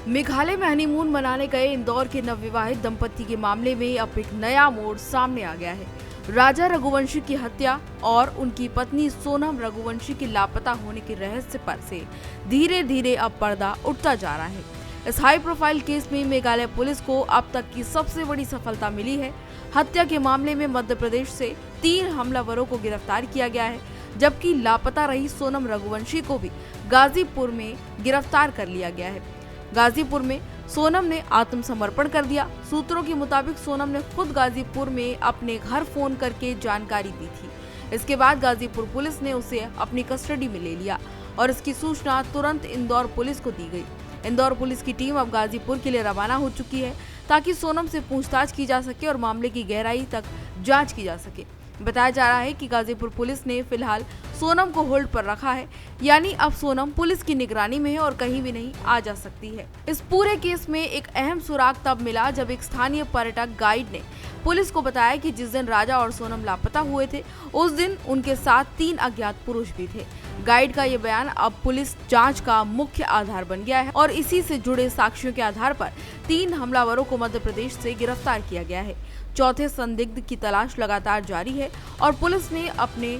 मेघालय में हनीमून मनाने गए इंदौर के नवविवाहित दंपति के मामले में अब एक नया मोड़ सामने आ गया है। राजा रघुवंशी की हत्या और उनकी पत्नी सोनम रघुवंशी के लापता होने के रहस्य पर से धीरे धीरे अब पर्दा उठता जा रहा है। इस हाई प्रोफाइल केस में मेघालय पुलिस को अब तक की सबसे बड़ी सफलता मिली है। हत्या के मामले में मध्य प्रदेश से 3 हमलावरों को गिरफ्तार किया गया है, जबकि लापता रही सोनम रघुवंशी को भी गाजीपुर में गिरफ्तार कर लिया गया है। गाजीपुर में सोनम ने आत्मसमर्पण कर दिया। सूत्रों के मुताबिक सोनम ने खुद गाजीपुर में अपने घर फोन करके जानकारी दी थी। इसके बाद गाजीपुर पुलिस ने उसे अपनी कस्टडी में ले लिया और इसकी सूचना तुरंत इंदौर पुलिस को दी गई। इंदौर पुलिस की टीम अब गाजीपुर के लिए रवाना हो चुकी है ताकि सोनम से पूछताछ की जा सके और मामले की गहराई तक जांच की जा सके। बताया जा रहा है कि गाजीपुर पुलिस ने फिलहाल सोनम को होल्ड पर रखा है, यानी अब सोनम पुलिस की निगरानी में है और कहीं भी नहीं आ जा सकती है। इस पूरे केस में एक अहम सुराग तब मिला जब एक स्थानीय पर्यटक गाइड ने पुलिस को बताया कि जिस दिन राजा और सोनम लापता हुए थे उस दिन उनके साथ 3 अज्ञात पुरुष भी थे। गाइड का ये बयान अब पुलिस जांच का मुख्य आधार बन गया है और इसी से जुड़े साक्ष्यों के आधार पर 3 हमलावरों को मध्य प्रदेश से गिरफ्तार किया गया है। चौथे संदिग्ध की तलाश लगातार जारी है और पुलिस ने अपने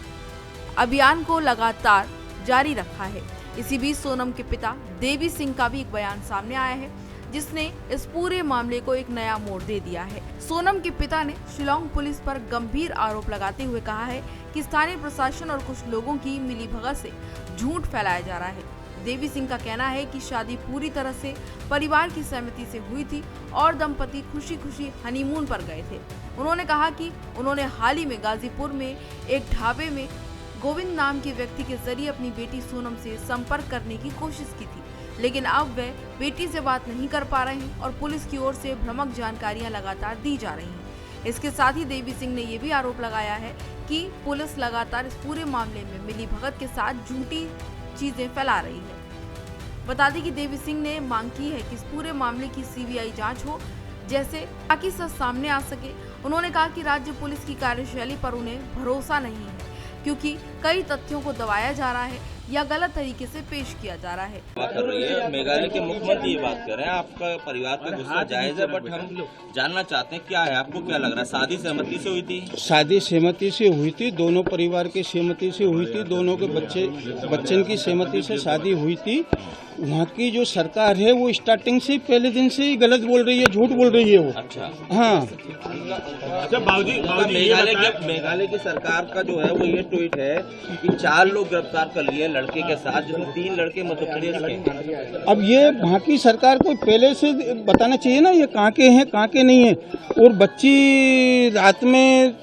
अभियान को लगातार जारी रखा है। इसी बीच सोनम के पिता देवी सिंह का भी एक बयान सामने आया है, जिसने इस पूरे मामले को एक नया मोड़ दे दिया है। सोनम के पिता ने शिलांग पुलिस पर गंभीर आरोप लगाते हुए कहा है कि स्थानीय प्रशासन और कुछ लोगों की मिलीभगत से झूठ फैलाया जा रहा है। देवी सिंह का कहना है कि शादी पूरी तरह से परिवार की सहमति से हुई थी और दंपति खुशी खुशी हनीमून पर गए थे। उन्होंने कहा कि उन्होंने हाल ही में गाजीपुर में एक ढाबे में गोविंद नाम के व्यक्ति के जरिए अपनी बेटी सोनम से संपर्क करने की कोशिश की थी, लेकिन अब वे बेटी से बात नहीं कर पा रहे हैं और पुलिस की ओर से भ्रामक जानकारियां लगातार दी जा रही हैं। इसके साथ ही देवी सिंह ने यह भी आरोप लगाया है कि पुलिस लगातार इस पूरे मामले में मिलीभगत के साथ झूठी चीजें फैला रही है। बता दें कि देवी सिंह ने मांग की है कि इस पूरे मामले की सीबीआई जांच हो, जैसे ताकि सच सामने आ सके। उन्होंने कहा कि राज्य पुलिस की कार्यशैली पर उन्हें भरोसा नहीं है, क्योंकि कई तथ्यों को दबाया जा रहा है या गलत तरीके से पेश किया जा रहा है। बात कर रही है मेघालय के मुख्यमंत्री ये बात कर रहे हैं, आपका परिवार का गुस्सा जायज है, बट हम जानना चाहते हैं क्या है, आपको क्या लग रहा है? शादी सहमति से हुई थी? शादी सहमति से हुई थी, दोनों परिवार की सहमति से हुई थी, दोनों के बच्चन की सहमति से शादी हुई थी। वहाँ की जो सरकार है वो स्टार्टिंग से पहले दिन से ही गलत बोल रही है, झूठ बोल रही है वो। अच्छा, हाँ। अच्छा मेघालय की सरकार का जो है वो ये ट्वीट है कि 4 लोग गिरफ्तार कर लिए लड़के के साथ, जिसमें 3 लड़के मध्य प्रदेश के। अब ये वहाँ की सरकार को पहले से बताना चाहिए ना, ये कहाँ के हैं कहाँ के नहीं है। और बच्ची रात में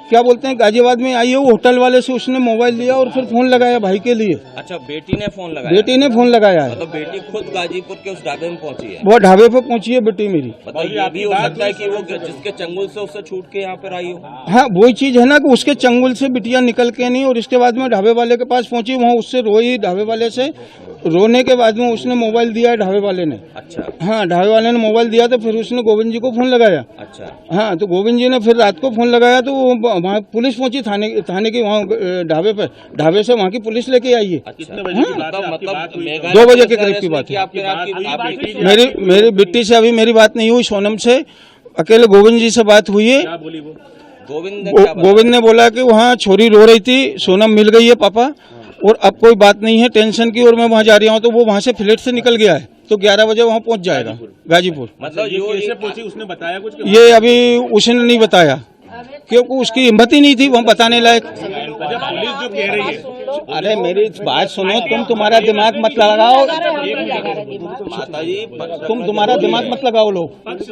क्या बोलते हैं गाजियाबाद में आई है, वो होटल वाले से उसने मोबाइल लिया और फिर फोन लगाया भाई के लिए। अच्छा, बेटी ने फोन लगाया? बेटी ने फोन लगाया है। मतलब बेटी खुद गाजीपुर के उस ढाबे में पहुंची है? वो ढाबे पे पहुंची है बेटी मेरी। मतलब ये भी हो सकता है कि वो जिसके चंगुल से उससे छूट के यहाँ पर आई हो? हाँ, वही चीज है ना कि उसके चंगुल से बिटिया निकल के नहीं, और इसके बाद में ढाबे वाले के पास पहुंची, वहाँ उससे रोई ढाबे वाले से। रोने के बाद में उसने मोबाइल दिया है ढाबे वाले ने। अच्छा। हाँ, ढाबे वाले ने मोबाइल दिया तो फिर उसने गोविंद जी को फोन लगाया। अच्छा। हाँ, तो गोविंद जी ने फिर रात को फोन लगाया तो वहाँ पुलिस पहुंची थाने की, वहाँ ढाबे पे, ढाबे से वहाँ की पुलिस लेके आई है। मतलब 2 बजे के करीब की बात है। मेरी बिट्टी से अभी मेरी बात नहीं हुई, सोनम से अकेले गोविंद जी से बात हुई है। गोविंद ने बोला कि वहाँ छोरी रो रही थी, सोनम मिल गई है पापा, और अब कोई बात नहीं है टेंशन की, और मैं वहाँ जा रहा हूँ। तो वो वहाँ से फ्लैट से निकल गया है, तो 11 बजे वहाँ पहुँच जाएगा गाजीपुर। मतलब ये कैसे पहुंची, उसने बताया कुछ? ये अभी उसने नहीं बताया, क्योंकि उसकी हिम्मत ही नहीं थी वहाँ बताने लायक। पुलिस जो कह रही है, अरे मेरी बात सुनो, तुम्हारा दिमाग मत लगाओ माताजी, तुम तुम्हारा दिमाग मत लगाओ लोग। पक्ष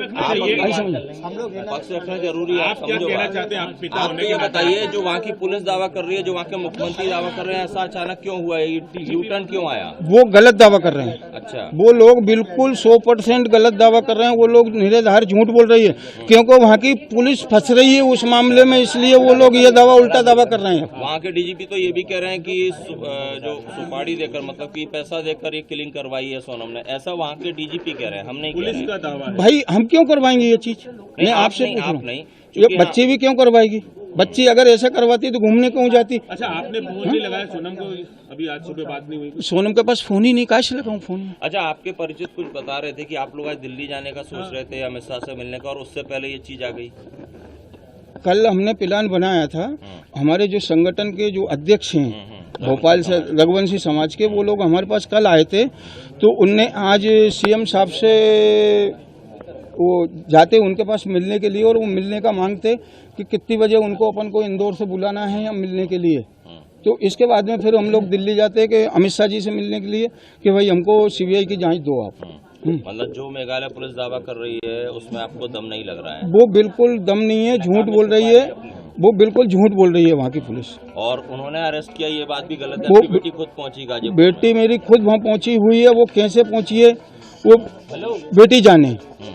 रखना जरूरी है। आप क्या कहना चाहते हैं? आप पिता आप ये बताइए, जो वहाँ की पुलिस दावा कर रही है, जो वहाँ के मुख्यमंत्री दावा कर रहे हैं, ऐसा अचानक क्यों हुआ है? यू टर्न क्यों आया? वो गलत दावा कर रहे हैं। अच्छा, वो लोग बिल्कुल 100% गलत दावा कर रहे हैं। वो लोग निराधार झूठ बोल रही है, क्योंकि वहाँ की पुलिस फंस रही है उस मामले में, इसलिए वो लोग ये दावा उल्टा दावा कर रहे हैं। वहाँ के डीजीपी तो ये भी कह रहे हैं कि जो सुपारी देकर, मतलब कि पैसा देकर ये किलिंग करवाई है सोनम ने, ऐसा वहाँ के डीजीपी कह रहे हैं। हम नहीं, पुलिस का दावा है। भाई हम क्यों करवाएंगे ये चीज? मैं आपसे पूछ रहा हूँ, ये बच्चे भी क्यों करवाएगी? बच्ची अगर ऐसा करवाती तो घूमने क्यों जाती? अच्छा, आपने फोन नहीं लगाया सोनम को? अभी आज सुबह बात नहीं हुई? सोनम के पास फोन ही नहीं, काश लगाऊं फोन। अच्छा, आपके परिचित कुछ बता रहे थे कि आप लोग आज दिल्ली जाने का सोच रहे थे अमित शाह से मिलने का, और उससे पहले ये चीज आ गई। कल हमने प्लान बनाया था, हमारे जो संगठन के जो अध्यक्ष हैं भोपाल से रघुवंशी समाज के, वो लोग हमारे पास कल आए थे, तो उनने आज सीएम साहब से वो जाते उनके पास मिलने के लिए, और वो मिलने का मांगते कि कितनी बजे उनको अपन को इंदौर से बुलाना है या मिलने के लिए। तो इसके बाद में फिर हम लोग दिल्ली जाते कि अमित शाह जी से मिलने के लिए कि भाई हमको सीबीआई की जांच दो आप। मतलब जो मेघालय पुलिस दावा कर रही है उसमें आपको दम नहीं लग रहा है? वो बिल्कुल दम नहीं है, झूठ बोल रही है, वो बिल्कुल झूठ बोल रही है वहाँ की पुलिस। और उन्होंने अरेस्ट किया, ये बात भी गलत है। वो आपकी बेटी खुद पहुंची गाजीपुर? बेटी मेरी खुद वहाँ पहुंची हुई है, वो कैसे पहुंची है वो बेटी जाने,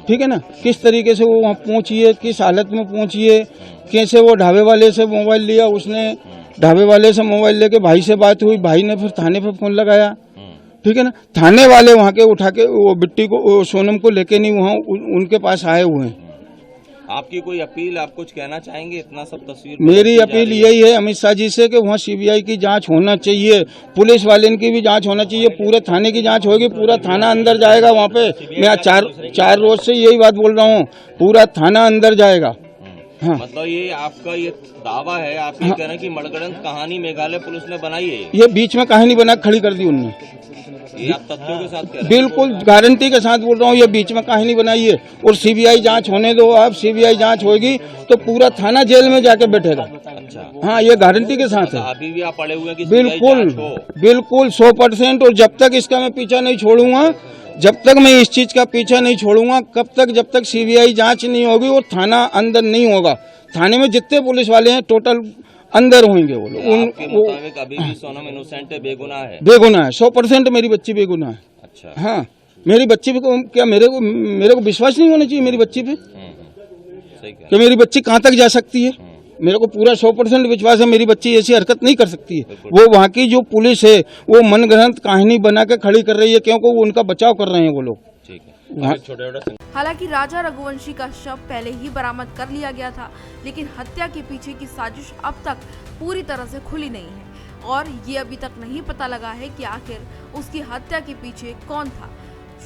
ठीक है ना, किस तरीके से वो वहाँ पहुंची है, किस हालत में पहुंची है, कैसे वो ढाबे वाले से मोबाइल लिया, उसने ढाबे वाले से मोबाइल लेके भाई से बात हुई, भाई ने फिर थाने पे फोन लगाया, ठीक है ना, थाने वाले वहाँ के उठा के वो बिट्टी को, सोनम को लेके नहीं वहाँ उनके पास आए हुए हैं। आपकी कोई अपील, आप कुछ कहना चाहेंगे? इतना सब तस्वीर मेरी अपील यही है अमित शाह जी से कि वहाँ सीबीआई की जांच होना चाहिए, पुलिस वाले की भी जांच होना चाहिए, पूरे थाने की जांच होगी, पूरा थाना अंदर जाएगा वहाँ पे। मैं आज चार रोज से यही बात बोल रहा हूँ, पूरा थाना अंदर जाएगा। हाँ, मतलब ये आपका ये दावा है, आप ये कह रहे हैं कि मनगढ़ंत कहानी मेघालय पुलिस ने बनाई है? ये बीच में कहानी बना खड़ी कर दी उनने, ये आप तथ्यों के साथ कह रहे हैं? बिल्कुल गारंटी के साथ बोल रहा हूँ, ये बीच में कहानी बनाई है। और सीबीआई जांच होने दो आप, सीबीआई जांच होगी तो पूरा थाना जेल में जाके बैठेगा। अच्छा, हाँ, ये गारंटी के साथ है। अभी भी आप पड़े हुए हैं कि बिल्कुल जांच हो? बिल्कुल 100%। और जब तक इसका मैं पीछा नहीं छोड़ूंगा, जब तक मैं इस चीज का पीछा नहीं छोड़ूंगा, जब तक सीबीआई जांच नहीं होगी और थाना अंदर नहीं होगा, थाने में जितने पुलिस वाले हैं टोटल अंदर होंगे वो लोग। आपके मुताबिक अभी भी सोनम इनोसेंट है, बेगुनाह है? बेगुनाह है, 100% मेरी बच्ची बेगुनाह है। अच्छा, हाँ, मेरी बच्ची पे क्या मेरे को विश्वास नहीं होना चाहिए मेरी बच्ची पे सही कह कि मेरी बच्ची कहाँ तक जा सकती है? मेरे को पूरा 100% विश्वास है मेरी बच्ची ऐसी हरकत नहीं कर सकती है। वो वहाँ की जो पुलिस है वो मनगढ़ंत कहानी बना के खड़ी कर रही है, क्योंकि वो उनका बचाव कर रहे हैं वो लोग। ठीक है। छोटे हालांकि राजा रघुवंशी का शव पहले ही बरामद कर लिया गया था, लेकिन हत्या के पीछे की साजिश अब तक पूरी तरह से खुली नहीं है और ये अभी तक नहीं पता लगा है कि आखिर उसकी हत्या के पीछे कौन था।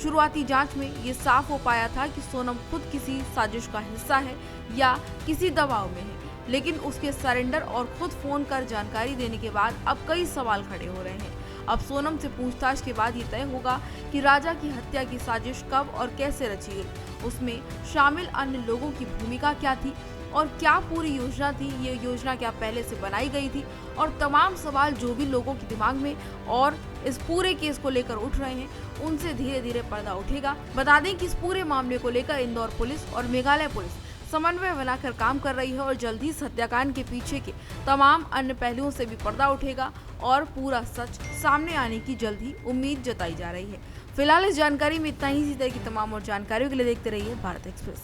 शुरुआती जांच में ये साफ हो पाया था कि सोनम खुद किसी साजिश का हिस्सा है या किसी दबाव में है, लेकिन उसके सरेंडर और खुद फोन कर जानकारी देने के बाद अब कई सवाल खड़े हो रहे हैं। अब सोनम से पूछताछ के बाद ये तय होगा कि राजा की हत्या की साजिश कब और कैसे रची गई, उसमें शामिल अन्य लोगों की भूमिका क्या थी और क्या पूरी योजना थी, ये योजना क्या पहले से बनाई गई थी, और तमाम सवाल जो भी लोगों के दिमाग में और इस पूरे केस को लेकर उठ रहे हैं, उनसे धीरे धीरे पर्दा उठेगा। बता दें कि इस पूरे मामले को लेकर इंदौर पुलिस और मेघालय पुलिस समन्वय बनाकर काम कर रही है और जल्द ही इस हत्याकांड के पीछे के तमाम अन्य पहलुओं से भी पर्दा उठेगा और पूरा सच सामने आने की जल्द ही उम्मीद जताई जा रही है। फिलहाल इस जानकारी में इतना ही। इसी तरह की तमाम और जानकारियों के लिए देखते रहिए भारत एक्सप्रेस।